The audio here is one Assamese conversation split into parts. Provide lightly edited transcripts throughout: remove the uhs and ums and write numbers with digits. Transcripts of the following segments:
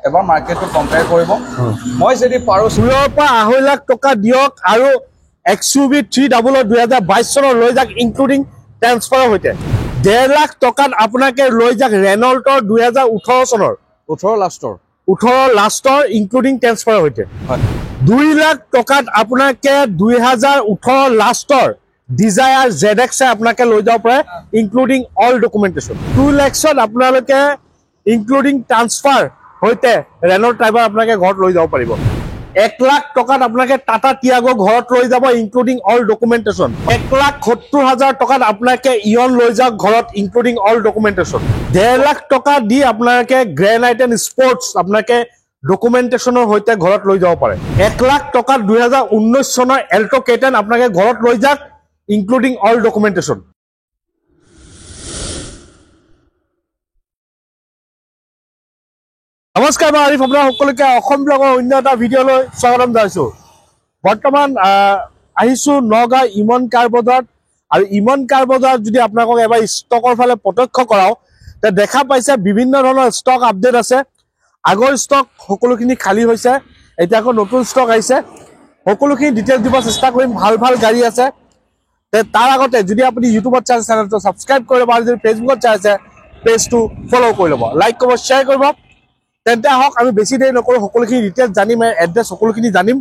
এবাৰ মাৰ্কেটটো কম্পেয়াৰ কৰিব মই যদি পাৰো 2 পৰা 2.5 লাখ টকা দিয়ক আৰু XUV 300 2022 চনৰ লৈ যাক ইনক্লুডিং ট্ৰান্সফাৰৰ হৈতে 1.5 লাখ টকাত আপোনাকে লৈ যাক ৰেনল্টৰ 2018 চনৰ 18 লাষ্টৰ ইনক্লুডিং ট্ৰান্সফাৰৰ হৈতে 2 লাখ টকাত আপোনাকে 2018 লাষ্টৰ ডিজায়াৰ ZX আপোনাকে লৈ যাব পাৰে ইনক্লুডিং অল ডকুমেন্টেশন 2 লাখত আপোনালোকে ইনক্লুডিং ট্ৰান্সফাৰ হৈতে ৰেনল্ট ড্ৰাইভাৰ আপোনাকে ঘৰত লৈ যাব পাৰিব 1 লাখ টকাত আপোনাকে টাটা টিয়াগো ঘৰত লৈ যাব ইনক্লুডিং অল ডকুমেন্টেশন 1,70,000 টকাত আপোনাকে ইয়ন লৈ যাওক ঘৰত ইনক্লুডিং অল ডকুমেন্টেশন 1.5 লাখ টকা দি আপোনাকে গ্ৰেণ্ড আইটেন স্পৰ্টছ আপোনাকে ডকুমেন্টেশনৰ হৈতে ঘৰত লৈ যাব পাৰে 1 লাখ টকাত 2019 চনৰ এল্টো K10 আপোনাকে ঘৰত লৈ যাওক ইনক্লুডিং অল ডকুমেন্টেশন নমস্কাৰ মই আৰিফ আপোনাৰ সকলোকে অসম ব্লগৰ অন্য এটা ভিডিঅ'লৈ স্বাগতম জনাইছো বৰ্তমান আহিছো নগাঁও ইমন কাৰ বজাৰত আৰু ইমন কাৰ বজাৰত যদি আপোনাক এবাৰ ষ্টকৰ ফালে প্ৰত্যক্ষ কৰাও তে দেখা পাইছে বিভিন্ন ধৰণৰ ষ্টক আপডেট আছে আগৰ ষ্টক সকলোখিনি খালি হৈছে এতিয়া আকৌ নতুন ষ্টক আহিছে সকলোখিনি ডিটেইলছ দিব চেষ্টা কৰিম ভাল ভাল গাড়ী আছে তে তাৰ আগতে যদি আপুনি ইউটিউবত চেনেলটো সাবস্ক্ৰাইব কৰি ল'ব আৰু যদি ফেচবুকত চাইছে পেজটো ফলো কৰি ল'ব লাইক কৰিব শ্বেয়াৰ কৰিব তেন্তে হওক আমি বেছি দেৰি নকৰো সকলোখিনি ডিটেইলছ জানিম এড্ৰেছ সকলোখিনি জানিম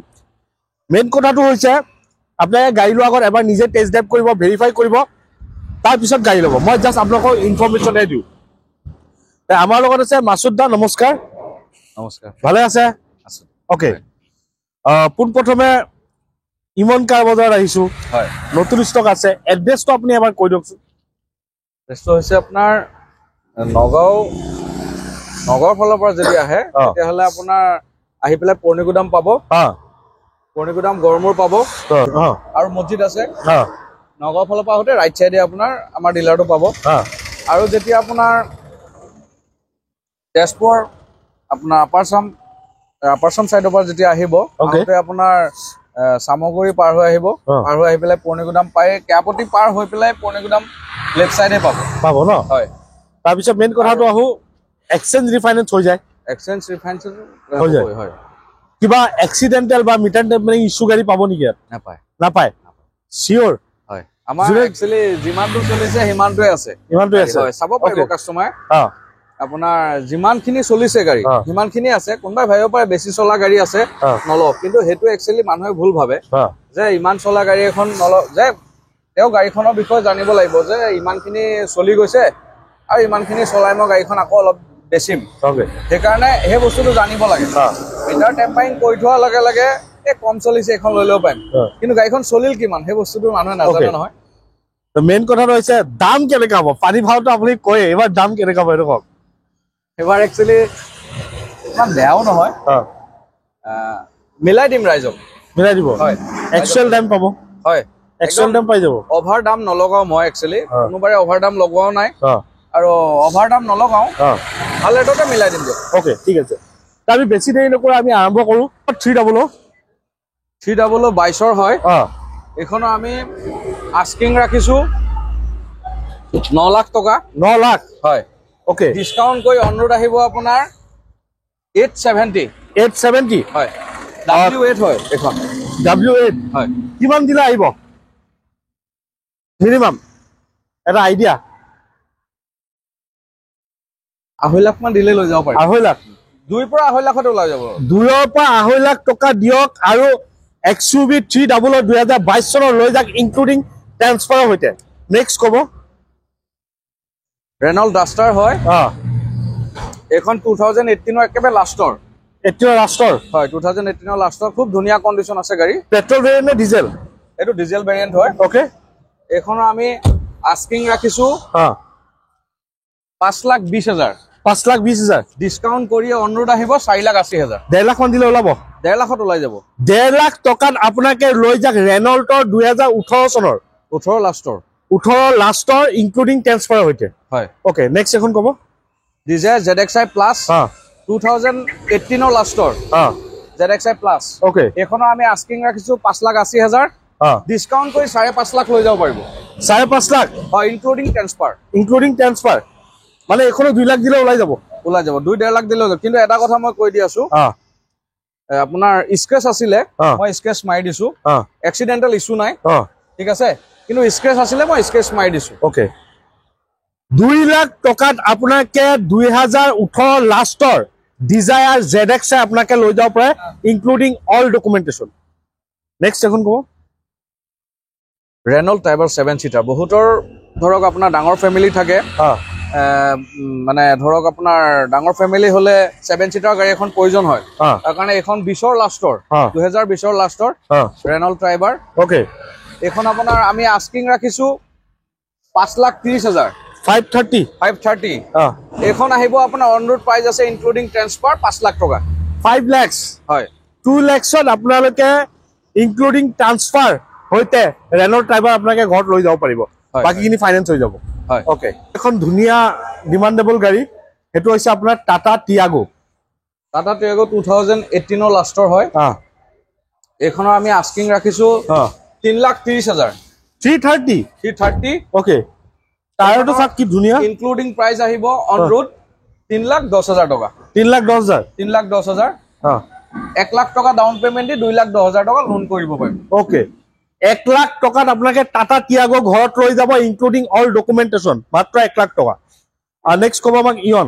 মেইন কথাটো হৈছে আপোনালোকে গাড়ী লোৱাৰ আগত এবাৰ নিজে টেষ্ট ড্ৰাইভ কৰিব ভেৰিফাই কৰিব তাৰ পিছত গাড়ী ল'ব মই জাস্ট আপোনালোকক ইনফৰমেশ্যন দিওঁ আমাৰ লগত আছে মাসুদ দা নমস্কাৰ ভালে আছে ওকে পুন প্ৰথমে ইমন কাৰ বজাৰত আহিছো হয় নতুন ষ্টক আছে এড্ৰেছটো আপুনি এবাৰ কৈ দিয়কচোন এড্ৰেছটো হৈছে আপোনাৰ নগাঁৱৰ ফালৰ পৰা যদি আহে তেতিয়াহ'লে আপোনাৰ আহি পেলাই পৰ্ণিগুদাম পাব পৰ্ণিগুদাম গড়মূৰ পাব আৰু মছজিদ আছে নগাঁৱৰ ফালৰ পৰা আহোঁতে ৰাইট চাইডে আপোনাৰ আমাৰ ডিলাৰটো পাব আৰু যেতিয়া আপোনাৰ তেজপুৰ আপোনাৰ আপাৰচাম চাইডৰ পৰা যেতিয়া আহিব আহোঁতে আপোনাৰ সামগুৰি পাৰ হৈ আহিব পাৰ হৈ আহি পেলাই পৰ্ণিগুদাম পাই কেয়াপতি পাৰ হৈ পেলাই পৰ্ণিগুদাম লেফট চাইডে পাব ন হয় তাৰপিছত মেইন কথাটো আহো এক্সচেঞ্জ ৰিফাইনেন্স হৈ যায় এক্সচেঞ্জ ৰিফাইনেন্স হৈ যায় হয় কিবা এক্সিডেন্টাল বা মিটাৰ টেম্পাৰিং ইস্যু গাড়ী পাব নেকি নাপায় শিওৰ হয় আমাৰ একচুয়ালি যিমানটো চলিছে সিমানটোৱে আছে হয় চাব পাৰিব কাস্টমাৰ আপোনাৰ যিমানখিনি চলিছে গাড়ী সিমানখিনি আছে কোনোবাই ভাবিব পাৰে বেছি চলা গাড়ী আছে নলওক কিন্তু সেইটো একচুয়ালি মানুহে ভুল ভাবে যে ইমান চলা গাড়ী এখন নলওক যে তেওঁ গাড়ীখনৰ বিষয়ে জানিব লাগিব যে ইমানখিনি চলি গৈছে আৰু ইমানখিনি চলাই মই গাড়ীখন আকৌ অলপ বেছিম সেইকাৰণে সেই বস্তুটো জানিব লাগে মিটাৰ টেম্পাৰিং কৰি থোৱাৰ লগে লগে কম চলিছে এখন লৈ ল'ব পাৰিম কিন্তু গাড়ীখন চলিল কিমান সেই বস্তুটো মানুহে নাজানে নহয় মেইন কথাটো হৈছে দাম কেনেকুৱা হ'ব পানী ভাওটো আপুনি কয় এবাৰ দাম কেনেকুৱা হ'ব এইটো কওক এবাৰ একচুয়ালি ইমান বেয়াও নহয় মিলাই দিম ৰাইজক মিলাই দিব হয় এক্সুৱেল দাম পাব হয় এক্সুৱেল দাম পাই যাব অভাৰ দাম নলগাও মই একচুয়ালি কোনোবাৰে অভাৰ দাম লগোৱাও নাই আৰু অভাৰ দাম নলগাও ভাল ৰেটতে মিলাই দিম দিয়ক ওকে ঠিক আছে আমি বেছি দেৰি নকৰি আমি আৰম্ভ কৰো 300 22ৰ হয় এখনো আমি আস্কিং ৰাখিছো 9 লাখ টকা 9 লাখ হয় ওকে ডিসকাউন্ট কৰি অনুৰোধ আহিব আপোনাৰ 870 হয় W8 হয় এখন W8 হয় কিমান দিলে আহিব মিনিমাম এটা আইডিয়া 2.5 লাখ মান দিলে লৈ যাব পাৰি 2.5 লাখ 2 পৰা 2.5 লাখত ওলাই যাব 2 পৰা 2.5 লাখ টকা দিয়ক আৰু XUV 300 2022 চনৰ লৈ যাক ইনক্লুডিং ট্ৰান্সফাৰৰ হৈতে নেক্সট কব ৰেনল্ট ডাষ্টাৰ হয় এখন 2018 ৰ একেবাৰে লাষ্টৰ 18 লাষ্টৰ হয় 2018 ৰ লাষ্টৰ খুব ধুনীয়া কন্ডিশন আছে গাড়ী পেট্ৰল ভেৰিয়েন্ট নে ডিজেল এটো ডিজেল ভেৰিয়েন্ট হয় ওকে এখন আমি আস্কিং ৰাখিছো 5,20,000 5,20,000 ডিসকাউন্ট কৰি অনুৰোধ আহিব 4,80,000 1.5 লাখ মান দিলে ওলাব 1.5 লাখত ওলাই যাব 1.5 লাখ টকাত আপোনাকে লৈ যাক ৰেনল্টৰ 2018 চনৰ 18 লাষ্টৰ ইনক্লুডিং ট্ৰান্সফাৰ হৈতে হয় ওকে নেক্সট এখন কব ডিজায়াৰ ZXi প্লাস 2018 ৰ লাষ্টৰ ZXi প্লাস ওকে এখনো আমি আস্কিং ৰাখিছো 5,80,000 ডিসকাউন্ট কৰি 5.5 লাখ লৈ যাব পাৰিব 5.5 লাখ হয় ইনক্লুডিং ট্ৰান্সফাৰ মানে এখনো 2 লাখ দিলে ওলাই যাব ওলাই যাব 2.5 লাখ দিলে কিন্তু এটা কথা মই কৈ দি আছো আপোনাৰ স্ক্ৰেচ আছিলে মই স্ক্ৰেচ মাৰি দিছো এক্সিডেন্টাল ইস্যু নাই ঠিক আছে কিন্তু স্ক্ৰেচ আছিলে মই স্ক্ৰেচ মাৰি দিছো ওকে 2 লাখ টকাত আপোনাকে 2018 লাষ্টৰ ডিজায়াৰ ZX আপোনাকে লৈ যাব পাৰে ইনক্লুডিং অল ডকুমেন্টেশন নেক্সট এখন কো ৰেনল্ট টাইবাৰ 7 সিটাৰ বহুতৰ ধৰক আপোনাৰ ডাঙৰ ফ্যামিলি থাকে মানে ধৰক আপোনাৰ ডাঙৰ ফ্যামিলি হলে 7 সিটাৰ গাড়ী এখন প্ৰয়োজন হয় তাৰ কাৰণে এখন 20ৰ লাষ্টৰ 2020ৰ লাষ্টৰ ৰেনল্ট টাইবাৰ ওকে এখন আপোনাৰ আমি আস্কিং ৰাখিছো 5,30,000 530 এখন আহিব আপোনাৰ অন ৰোড প্ৰাইস আছে ইনক্লুডিং ট্ৰান্সফাৰ 5 লাখ টকা 5 লাখ হয় 2 লাখত আপোনালোকে ইনক্লুডিং ট্ৰান্সফাৰ হইতে ৰেনল্ট টাইবাৰ আপোনাকে ঘৰত লৈ যাব পাৰিব বাকিখিনি ফাইনান্স হৈ যাব হয় ওকে এখন ধুনিয়া ডিমান্ডেবল গাড়ী হেতু হৈছে আপোনাৰ টাটা টিয়াগো 2018 লাষ্টৰ হয় এখনৰ আমি আস্কিং ৰাখিছো 3,30,000 330 ওকে টায়াৰটো চাক কি ধুনিয়া ইনক্লুডিং প্ৰাইস আহিব অন ৰোড 3,10,000 টকা 3,10,000 1 লাখ টকা ডাউন পেমেন্ট দি 2,10,000 টকা লোন কৰিব পাৰিম ওকে 1 লাখ টকাত আপোনাকে টাটা টিয়াগো ঘৰত লৈ যাব ইনক্লুডিং অল ডকুমেন্টেশন মাত্ৰ 1 লাখ টকা আৰু নেক্সট কব আমাক ইয়ন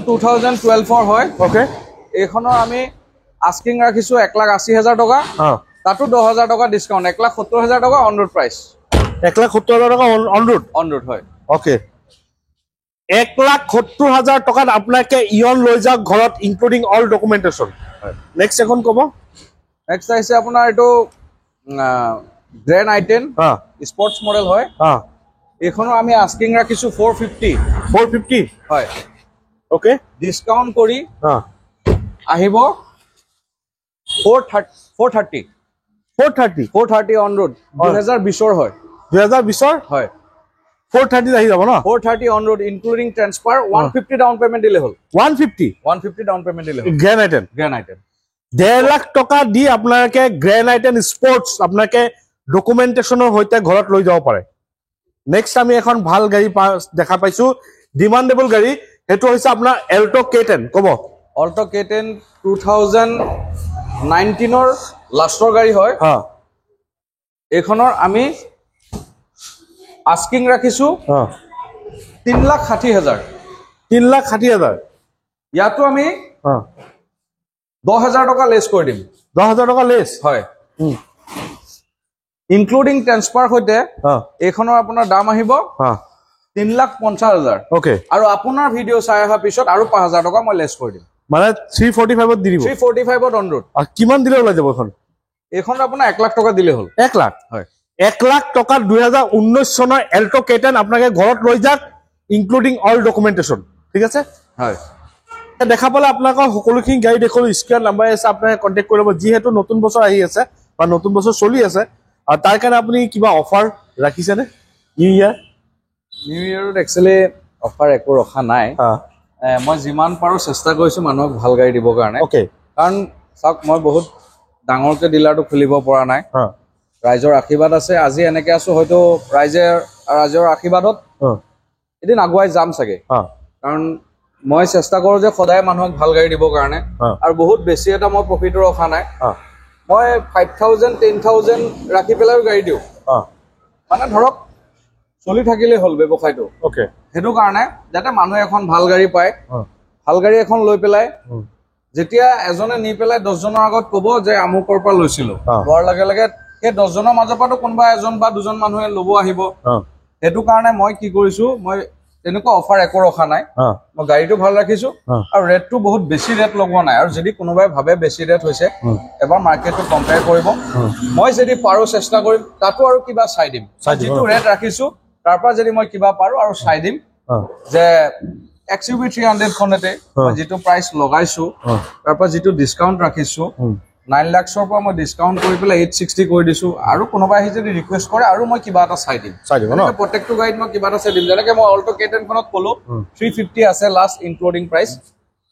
2012 হয় ওকে এখনৰ আমি আস্কিং ৰাখিছো 1,80,000 টকা তাতো 10,000 টকা ডিসকাউন্ট 1,70,000 টকা অন ৰোড প্ৰাইস 1,70,000 টকা অন ৰোড হয় ওকে 1,70,000 টকাত আপোনাকে ইয়ন লৈ যাওক ঘৰত ইনক্লুডিং অল ডকুমেন্টেশন নেক্সট এখন কব নেক্সট আছে আপোনাৰ এটো গ্ৰেন্ড আইটেন স্পোৰ্টস মডেল হয় এখনো আমি আস্কিং ৰাখিছো 450 হয় ওকে ডিসকাউন্ট কৰি আহিব 430 অন ৰোড 2020 হয় 2020 হয় 430 আহি যাব না 430 on road including transfer 150 down payment দিলে হল 150 ডাউন পেমেন্ট দিলে হল গ্ৰেন্ড আইটেন 1.5 লাখ টকা দি আপোনাকে গ্ৰেন্ড আইটেন স্পোৰ্টস আপোনাকে ডকুমেন্টেশনৰ হৈতে ঘৰত লৈ যাব পাৰে নেক্সট আমি এখন ভাল গাড়ী দেখা পাইছো ডিমান্ডেবল গাড়ী হেতু হৈছে আপোনাৰ এল্টো K10 কব অল্টো K10 2019ৰ লাষ্টৰ গাড়ী হয় এখনৰ আমি আস্কিং ৰাখিছো 3,60,000 ইয়াতো আমি 10,000 টকা লেস কৰি দিম 10,000 টকা লেস হয় ইনক্লুডিং ট্ৰান্সফাৰ হৈতে এখনৰ আপোনাৰ দাম আহিব 3,50,000 ওকে আৰু আপোনাৰ ভিডিও চাই অহা পিছত আৰু 5,000 টকা মই লেস কৰি দিম মানে 345 ত দি দিব 345 অন ৰোড আৰু কিমান দিলে ওলাই যাব এখন আপোনাৰ 1 লাখ টকা দিলে হল 1 লাখ হয় 1 লাখ টকা 2019 চনৰ এল্টো K10 আপোনাকে ঘৰত লৈ যাক ইনক্লুডিং অল ডকুমেন্টেশন ঠিক আছে হয় দেখা পালে আপোনাক সকলোখিনি গাড়ী দেখো স্ক্ৰিন নাম্বাৰ আছে আপোনাক কন্টাক্ট কৰিব যিহেতু নতুন বছৰ আহি আছে বা নতুন বছৰ চলি আছে আৰু তাৰ কাৰণে আপুনি কিবা অফাৰ ৰাখিছে নে নিউ ইয়াৰত একচুয়ালি অফাৰ একো ৰখা নাই মই যিমান পাৰো চেষ্টা কৰিছো মানুহক ভাল গাড়ী দিবৰ কাৰণে ওকে কাৰণ চাওক মই বহুত ডাঙৰকে ডিলাৰটো খুলিব পৰা নাই ৰাইজৰ আশীৰ্বাদ আছে আজি এনেকে আছো হয়তো ৰাইজৰ আশীৰ্বাদত এদিন আগুৱাই যাম চাগে কাৰণ মই চেষ্টা কৰো যে সদায় মানুহক ভাল গাড়ী দিবৰ কাৰণে আৰু বহুত বেছি এটা মই প্ৰফিট ৰখা নাই মই 5,000 10,000 ৰাখি পেলাই গাড়ী দিও মানে ধৰক চলি থাকিলে হল ব্যৱসায়টো ওকে হেতু কাৰণে যাতে মানুহ এখন ভাল গাড়ী পায় ভাল গাড়ী এখন লৈ পেলাই যেতিয়া এজনে নি পেলাই 10 জনৰ আগত কব যে আমুকৰ পৰা লৈছিলো লোৱাৰ লগে লগে সেই 10 জনৰ মাজৰ পৰা কোনোবা এজন বা দুজন মানুহে লব আহিব হেতু কাৰণে মই কি কৰিছো মই তেনেকুৱা অফাৰ একো ৰখা নাই মই গাড়ীটো ভাল ৰাখিছো আৰু ৰেটটো বহুত বেছি ৰেট লগোৱা নাই আৰু যদি কোনোবাই ভাবে বেছি ৰেট হৈছে এবাৰ মাৰ্কেটটো কম্পেয়াৰ কৰিব মই যদি পাৰো চেষ্টা কৰিম তাতো আৰু কিবা চাই দিম যিটো ৰেট ৰাখিছো তাৰ পৰা যদি মই কিবা পাৰো আৰু চাই দিম যে XUV 300 খনতে যেটো প্ৰাইস লগাইছো তাৰ পৰা যেটো ডিসকাউন্ট ৰাখিছো 9 লাখৰ পৰা মই ডিসকাউন্ট কৰি পেলাই 860 কৰি দিছো আৰু কোনোবাই আহি যদি ৰিকুৱেষ্ট কৰে আৰু মই কিবা এটা চাই দিম ন প্ৰত্যেকটো গাইড মই কিবা এটা চাই দিম যেনেকৈ মই অল্টো K10 খনত কলো 350 আছে লাষ্ট ইনক্লুডিং প্ৰাইস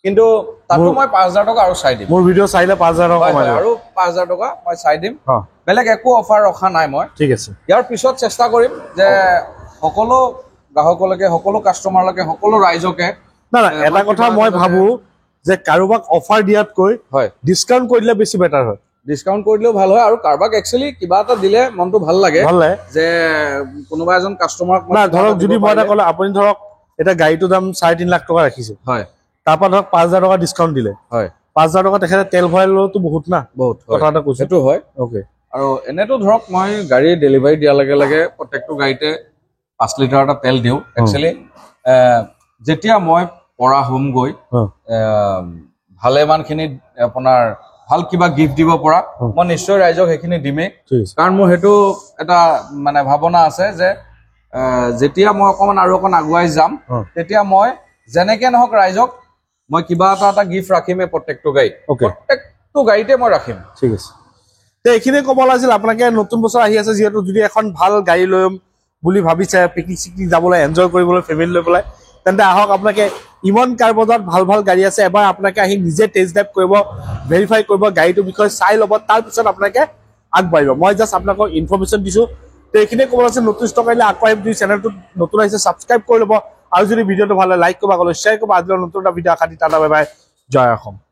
কিন্তু তাতো মই 5,000 টকা আৰু চাই দিম মোৰ ভিডিও চাইলে 5,000 টকা আৰু 5,000 টকা মই চাই দিম বেলেগ একো অফাৰ ৰখা নাই মই ঠিক আছে ইয়াৰ পিছত চেষ্টা কৰিম যে সকলো গ্ৰাহকলৈকে সকলো কাষ্টমাৰলৈকে সকলো ৰাইজকে না এটা কথা মই ভাবো যে কাৰোবাক অফাৰ দিয়াতকৈ হয় ডিসকাউন্ট কৰি দিলে বেছি বেটাৰ হয় ডিসকাউন্ট কৰি দিলেও ভাল হয় আৰু কাৰোবাক একচুয়ালি কিবা এটা দিলে মনটো ভাল লাগে যে কোনোবা এজন কাষ্টমাৰক না ধৰক যদি মই এটা ক'লে আপুনি ধৰক এটা গাড়ীটো দাম 3.5 লাখ টকা ৰাখিছে হয় তাৰপা ধৰক 5000 টকা ডিসকাউন্ট দিলে হয় 5000 টকা তেখেতে তেল ভৰাইলেতো বহুত না বহুত কথা এটা কৈছে সেইটো হয় ওকে আৰু এনেতো ধৰক মই গাড়ী ডেলিভাৰী দিয়াৰ লগে লগে প্ৰত্যেকটো গাড়ীতে 5 লিটাৰ এটা তেল দিওঁ একচুয়ালি যেতিয়া মই পৰা হোম গৈ ভালেমানখিনি আপোনাৰ ভাল কিবা গিফ্ট দিব পৰা মই নিশ্চয় ৰাইজক সেইখিনি দিমেই কাৰণ মোৰ সেইটো এটা মানে ভাৱনা আছে যে যেতিয়া মই অকমান আৰু অকন আগুৱাই যাম তেতিয়া মই যেনেকে নহওক ৰাইজক মই কিবা এটা গিফ্ট ৰাখিমেই প্ৰত্যেকটো গাড়ী প্ৰত্যেকটো গাড়ীতে মই ৰাখিম ঠিক আছে তে এইখিনি ক'ব লাগিছিল আপোনাকে নতুন বছৰ আহি আছে যিহেতু যদি এখন ভাল গাড়ী লৈ বুলি ভাবিছে পিকনিক চিকনিক যাবলৈ এনজয় কৰিবলৈ ফেমিলি লৈ পেলাই তেন্তে আহক আপোনাকে ইমন কাৰ বজাৰত ভাল ভাল গাড়ী আছে এবাৰ আপোনাকে আহি নিজে টেষ্ট ড্ৰাইভ কৰিব ভেৰিফাই কৰিব গাড়ীটোৰ বিষয়ে চাই ল'ব তাৰপিছত আপোনাকে আগবাঢ়িব মই জাষ্ট আপোনাক ইনফৰমেশ্যন দিছোঁ তো এইখিনিয়ে ক'ব লাগিছিল নতুন ষ্টক আহিলে আকৌ আহিম চেনেলটোত নতুন আহিছে ছাবস্ক্ৰাইব কৰি ল'ব আৰু যদি ভিডিঅ'টো ভাল লাগে লাইক কৰিব শ্বেয়াৰ কৰিব আজিলৈ নতুন এটা ভিডিঅ' আশা দি টাটা বাই বাই জয় অসম